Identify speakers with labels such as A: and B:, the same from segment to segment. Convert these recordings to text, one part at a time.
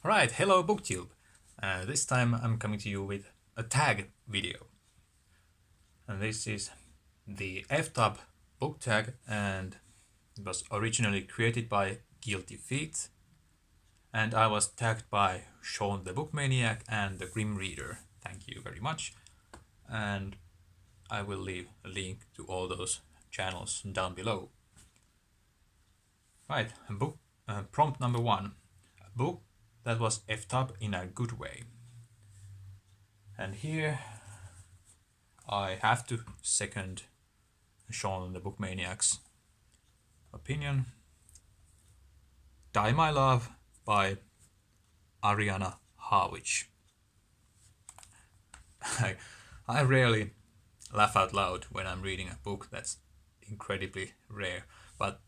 A: Alright, hello BookTube. This time I'm coming to you with a tag video. And this is the Efftup Book Tag, and it was originally created by GuiltyFeat. And I was tagged by Sean the Book Maniac and the Grim Reader. Thank you very much. And I will leave a link to all those channels down below. Right, prompt number 1. A book that was effed up in a good way. And here I have to second Sean the Book Maniac's opinion. Die My Love by Ariana Harwicz. I rarely laugh out loud when I'm reading a book that's incredibly rare, but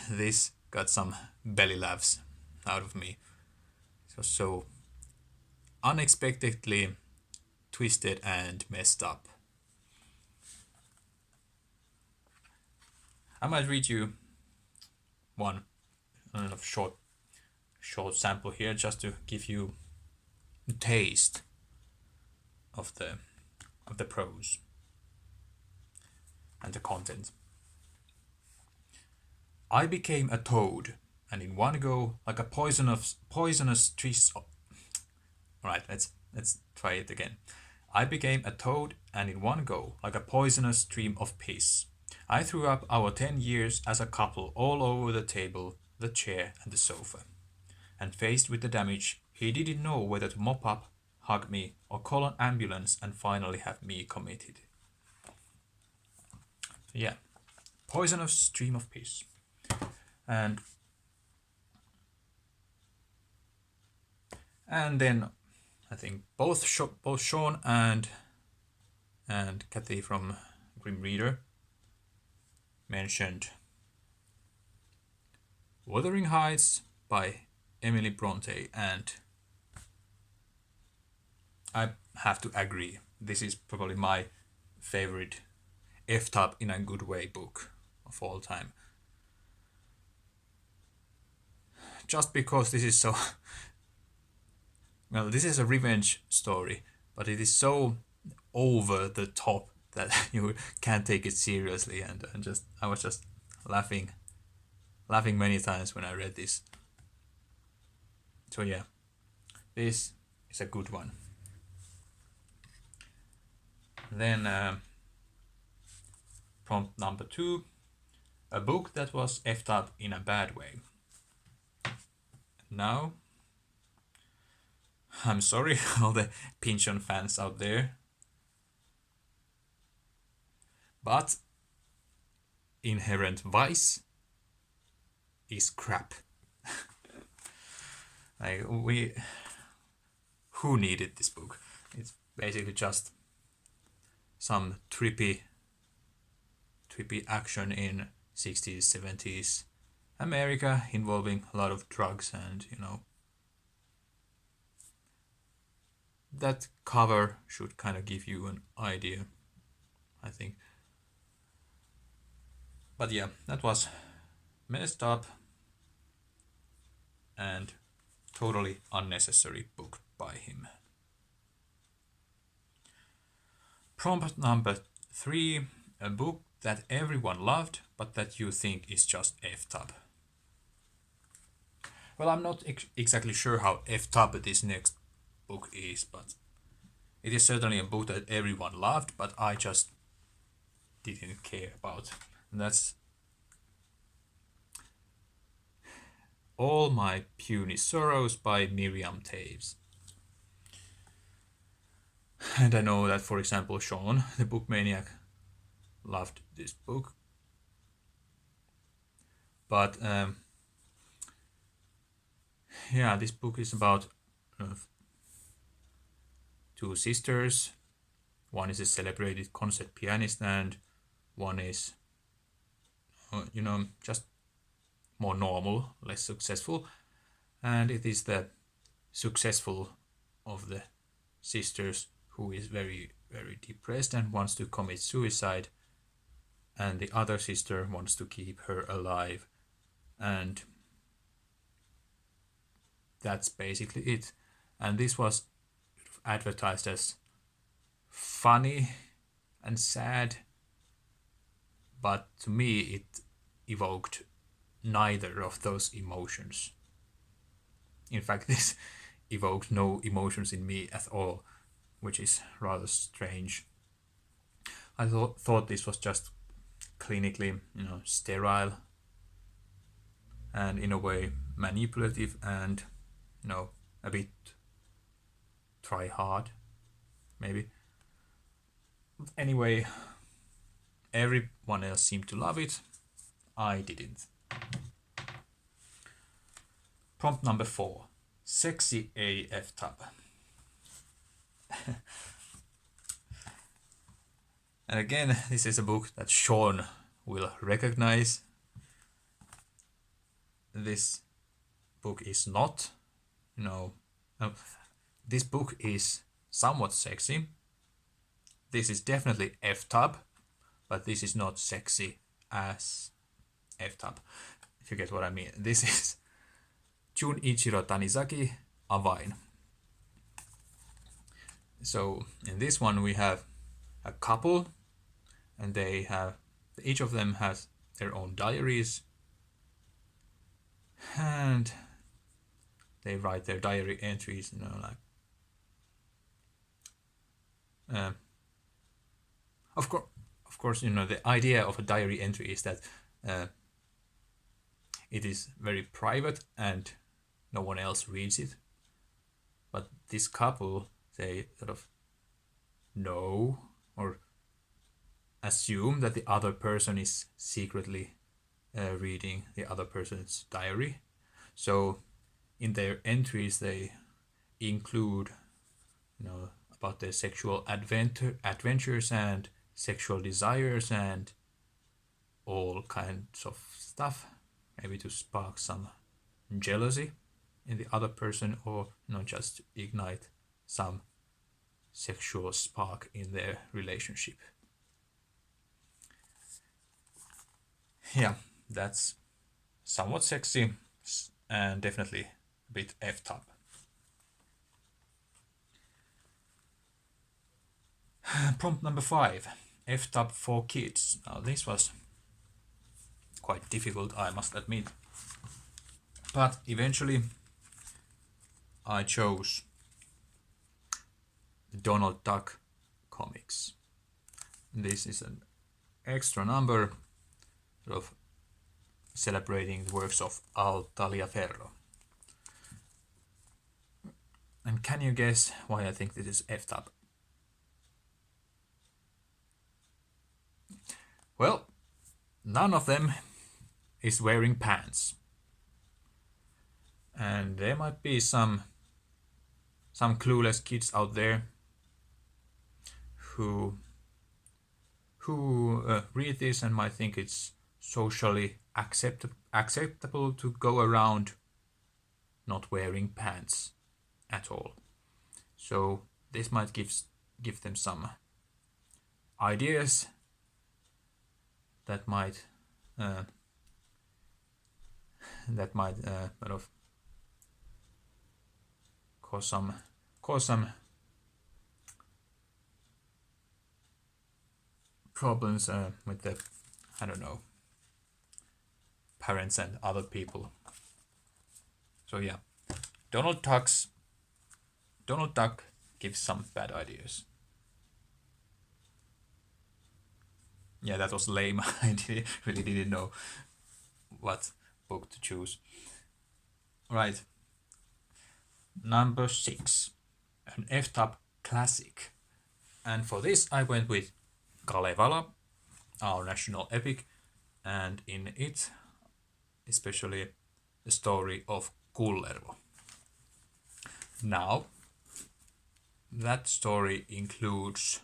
A: this got some belly laughs out of me. It was so unexpectedly twisted and messed up. I might read you one short sample here just to give you a taste of the prose and the content. I became a toad, and in one go, like a poisonous tree. Alright, let's try it again. I became a toad, and in one go, like a poisonous stream of piss. I threw up our 10 years as a couple all over the table, the chair, and the sofa. And faced with the damage, he didn't know whether to mop up, hug me, or call an ambulance and finally have me committed. So yeah, poisonous stream of piss. And then I think both Sean and Kathy from Grim Reader mentioned Wuthering Heights by Emily Bronte, and I have to agree. This is probably my favorite F-top in a good way book of all time. Just because this is so well, this is a revenge story, but it is so over the top that you can't take it seriously, and I was just laughing many times when I read this. So yeah, this is a good one. Then prompt number 2, a book that was effed up in a bad way. Now, I'm sorry all the Pynchon fans out there, but Inherent Vice is crap. Who needed this book? It's basically just some trippy action in 60s, 70s America involving a lot of drugs, and that cover should kind of give you an idea, I think. But yeah, that was messed up and totally unnecessary book by him. Prompt number 3, a book that everyone loved but that you think is just effed up. Well, I'm not exactly sure how effed up this next book is, but it is certainly a book that everyone loved, but I just didn't care about. And that's All My Puny Sorrows by Miriam Toews. And I know that, for example, Sean, the book maniac, loved this book. But yeah, this book is about two sisters. One is a celebrated concert pianist, and one is, just more normal, less successful. And it is the successful of the sisters who is very, very depressed and wants to commit suicide, and the other sister wants to keep her alive. And that's basically it. And this was advertised as funny and sad, but to me it evoked neither of those emotions. In fact, this evoked no emotions in me at all, which is rather strange. I thought this was just clinically, sterile and in a way manipulative and, a bit try hard, maybe. Anyway, everyone else seemed to love it. I didn't. Prompt number 4. Sexy AF tab. And again, this is a book that Sean will recognize. This book is not, this book is somewhat sexy. This is definitely F-tab, but this is not sexy as F-tab, if you get what I mean. This is Jun'ichiro Tanizaki, Avain. So in this one we have a couple, and each of them has their own diaries, and they write their diary entries, of course, the idea of a diary entry is that it is very private and no one else reads it. But this couple, they sort of know or assume that the other person is secretly reading the other person's diary. So in their entries they include about their sexual adventures and sexual desires and all kinds of stuff, maybe to spark some jealousy in the other person, or just ignite some sexual spark in their relationship. Yeah, that's somewhat sexy and definitely a bit F-tab. Prompt number 5, F-tab for kids. Now this was quite difficult, I must admit, but eventually I chose the Donald Duck comics. This is an extra number sort of celebrating the works of Al Taliaferro. And can you guess why I think this is F-tab? Well, none of them is wearing pants. And there might be some clueless kids out there who read this and might think it's socially acceptable to go around not wearing pants at all. So this might give them some ideas that might kind of cause some problems with the parents and other people. So yeah, Donald Duck gives some bad ideas. Yeah, that was lame. I really didn't know what book to choose. Right. Number 6, an Fstop classic. And for this I went with Kalevala, our national epic, and in it especially the story of Kullervo. Now, that story includes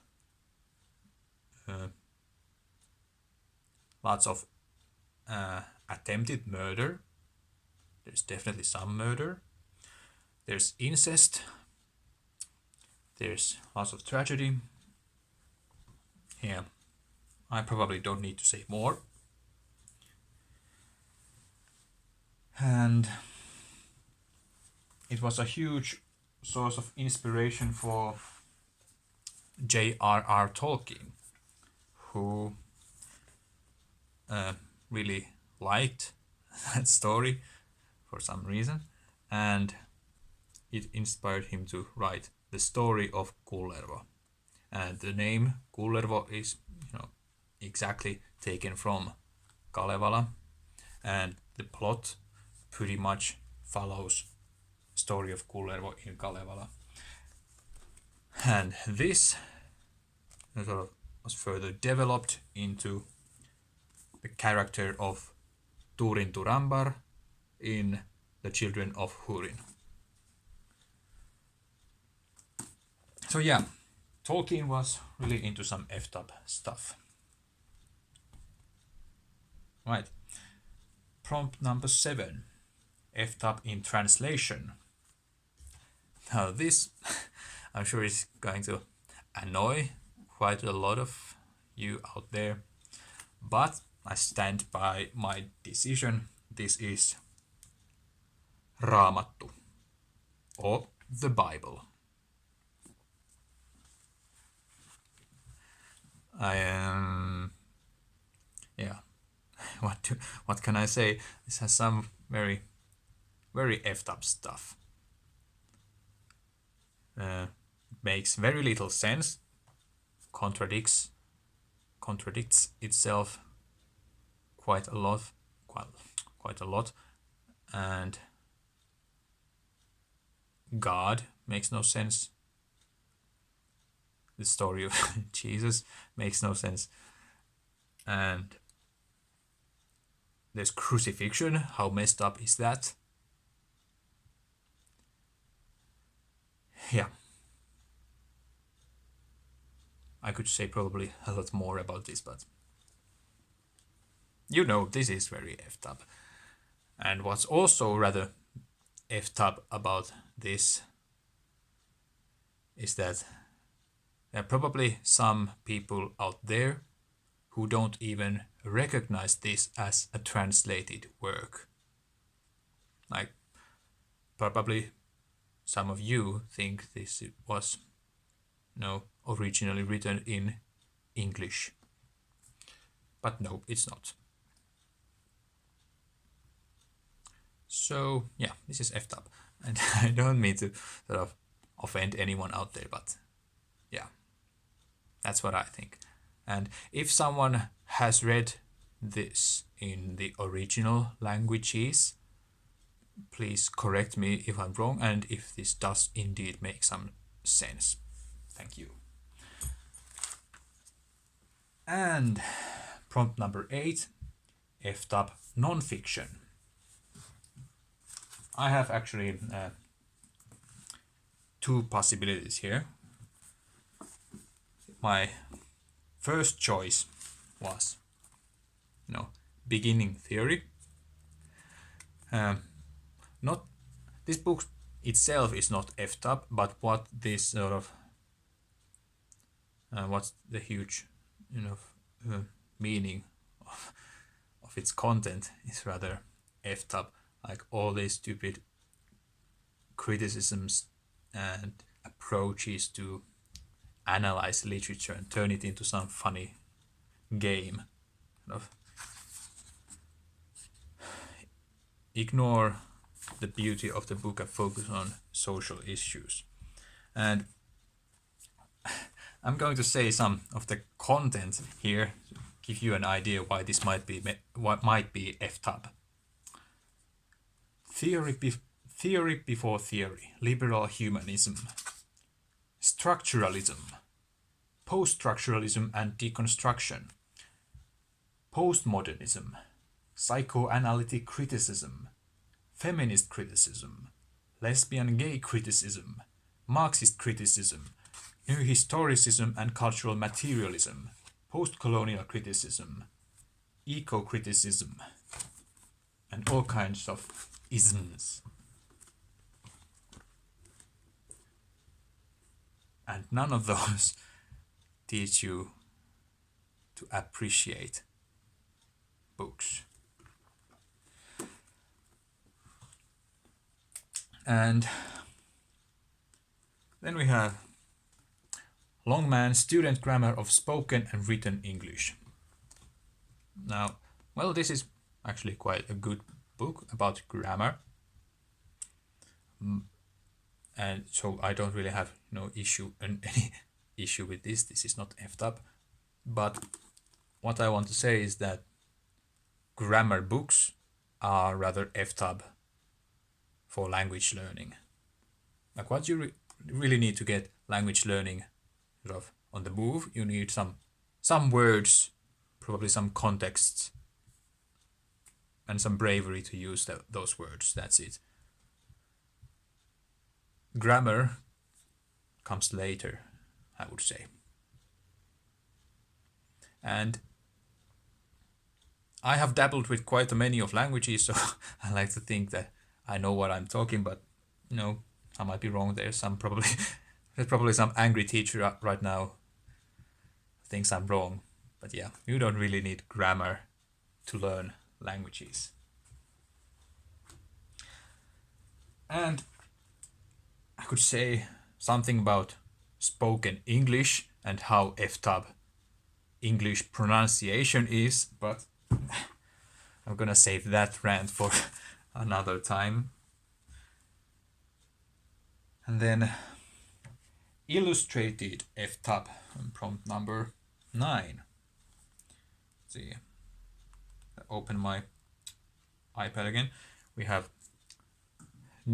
A: lots of attempted murder. There's definitely some murder. There's incest. There's lots of tragedy. Yeah, I probably don't need to say more. And it was a huge source of inspiration for J.R.R. Tolkien, who really liked that story for some reason, and it inspired him to write the story of Kullervo. And the name Kullervo is, exactly taken from Kalevala, and the plot pretty much follows story of Kullervo in Kalevala. And this sort of was further developed into the character of Turin Turambar in The Children of Húrin. So yeah, Tolkien was really into some Efftup stuff. Right. Prompt number 7. Efftup in translation. Now this, I'm sure is going to annoy quite a lot of you out there, but I stand by my decision. This is Raamattu, or the Bible. I am, yeah. What can I say? This has some very effed up stuff. Makes very little sense. Contradicts itself quite a lot, and God makes no sense. The story of Jesus makes no sense, and there's crucifixion. How messed up is that? Yeah. I could say probably a lot more about this, but this is very effed up. And what's also rather effed up about this is that there are probably some people out there who don't even recognize this as a translated work. Like, probably some of you think this was originally written in English. But no, it's not. So yeah, this is effed up. And I don't mean to sort of offend anyone out there, but yeah, that's what I think. And if someone has read this in the original languages, please correct me if I'm wrong and if this does indeed make some sense. Thank you. And prompt number 8, Efftup nonfiction. I have actually two possibilities here. My first choice was, beginning theory. Not this book itself is not effed up, but what this sort of what's the huge meaning of its content is rather effed up. Like all these stupid criticisms and approaches to analyze literature and turn it into some funny game. Ignore the beauty of the book and focus on social issues. And I'm going to say some of the content here to give you an idea why this might be effed up. Theory before theory, liberal humanism, structuralism, post-structuralism and deconstruction, postmodernism, psychoanalytic criticism, feminist criticism, lesbian gay criticism, Marxist criticism, new historicism and cultural materialism, post-colonial criticism, eco-criticism, and all kinds of isms. And none of those teach you to appreciate books. And then we have Longman Student Grammar of Spoken and Written English. Now, well, this is actually quite a good book about grammar. And so I don't really have any issue with this. This is not Efftup. But what I want to say is that grammar books are rather Efftup for language learning. Like what you really need to get language learning sort of on the move, you need some words, probably some contexts, and some bravery to use those words. That's it. Grammar comes later, I would say. And I have dabbled with quite a many of languages, so I like to think that I know what I'm talking, but I might be wrong. There's probably some angry teacher right now thinks I'm wrong. But yeah, you don't really need grammar to learn languages. And I could say something about spoken English and how Efftup English pronunciation is, but I'm gonna save that rant for another time. And then illustrated Efftup, prompt number 9. Let's see, open my iPad again. We have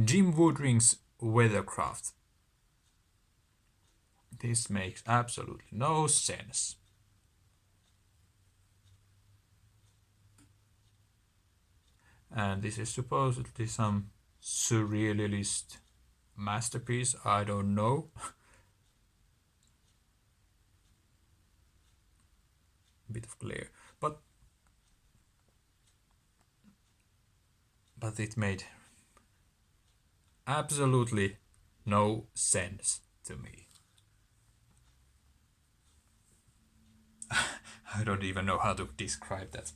A: Jim Woodring's Weathercraft. This makes absolutely no sense. And this is supposedly some surrealist masterpiece. I don't know. A bit of glare, but it made absolutely no sense to me. I don't even know how to describe that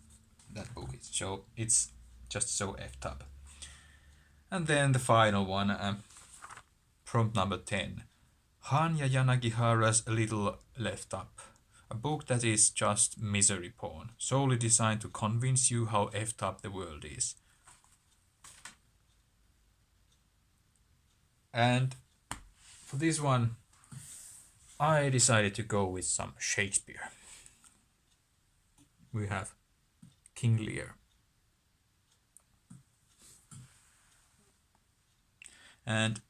A: book. It's just so effed up. And then the final one, prompt number 10. Hanya Yanagihara's Little Left Up. A book that is just misery porn, solely designed to convince you how effed up the world is. And for this one, I decided to go with some Shakespeare. We have King Lear. And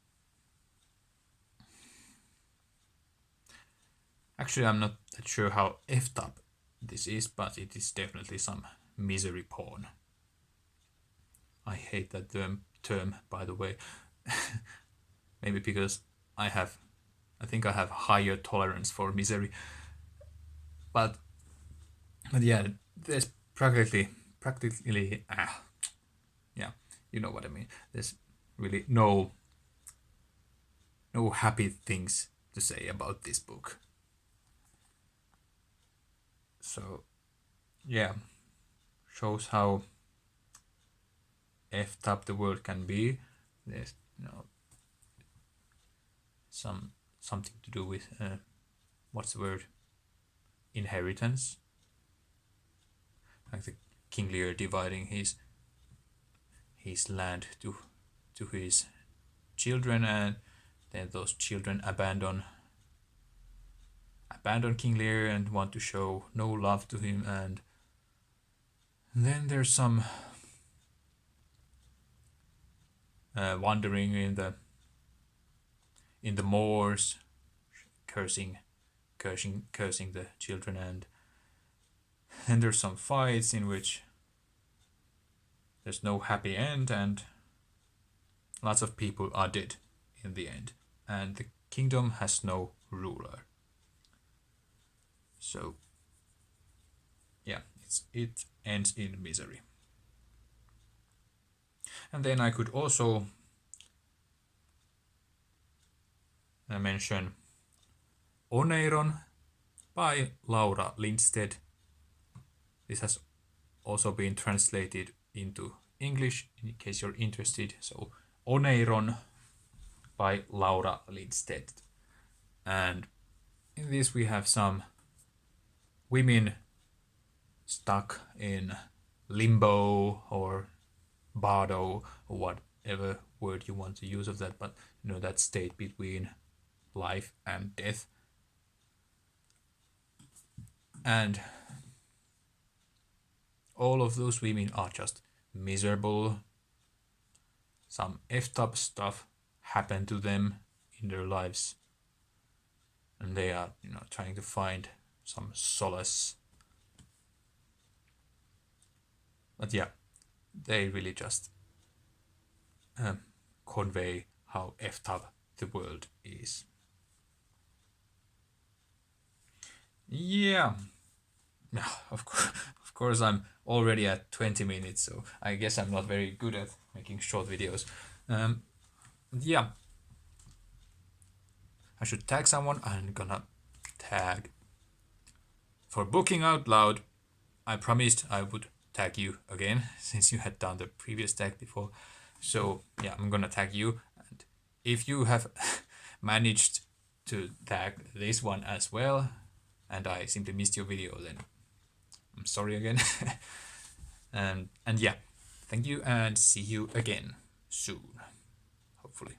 A: actually, I'm not that sure how effed up this is, but it is definitely some misery porn. I hate that term, by the way. Maybe because I think I have higher tolerance for misery. But yeah, there's practically, yeah, you know what I mean. There's really no happy things to say about this book. So, yeah, shows how effed up the world can be. There's something to do with what's the word? Inheritance. Like the King Lear dividing his land to his children, and then those children abandon King Lear and want to show no love to him, and then there's some wandering in the moors, cursing the children, and there's some fights in which there's no happy end, and lots of people are dead in the end, and the kingdom has no ruler. So yeah, it ends in misery. And then I could also mention Oneeron by Laura Lindstedt. This has also been translated into English in case you're interested. So Oneeron by Laura Lindstedt. And in this we have some women stuck in limbo or bardo or whatever word you want to use of that, but that state between life and death. And all of those women are just miserable. Some effed up stuff happened to them in their lives, and they are trying to find some solace. But yeah, they really just convey how effed up the world is. Yeah, of course I'm already at 20 minutes, so I guess I'm not very good at making short videos. Yeah, I should tag someone. I'm gonna tag for booking out loud. I promised I would tag you again since you had done the previous tag before. So yeah, I'm gonna tag you, and if you have managed to tag this one as well and I simply missed your video, then I'm sorry again. And yeah, thank you and see you again soon, hopefully.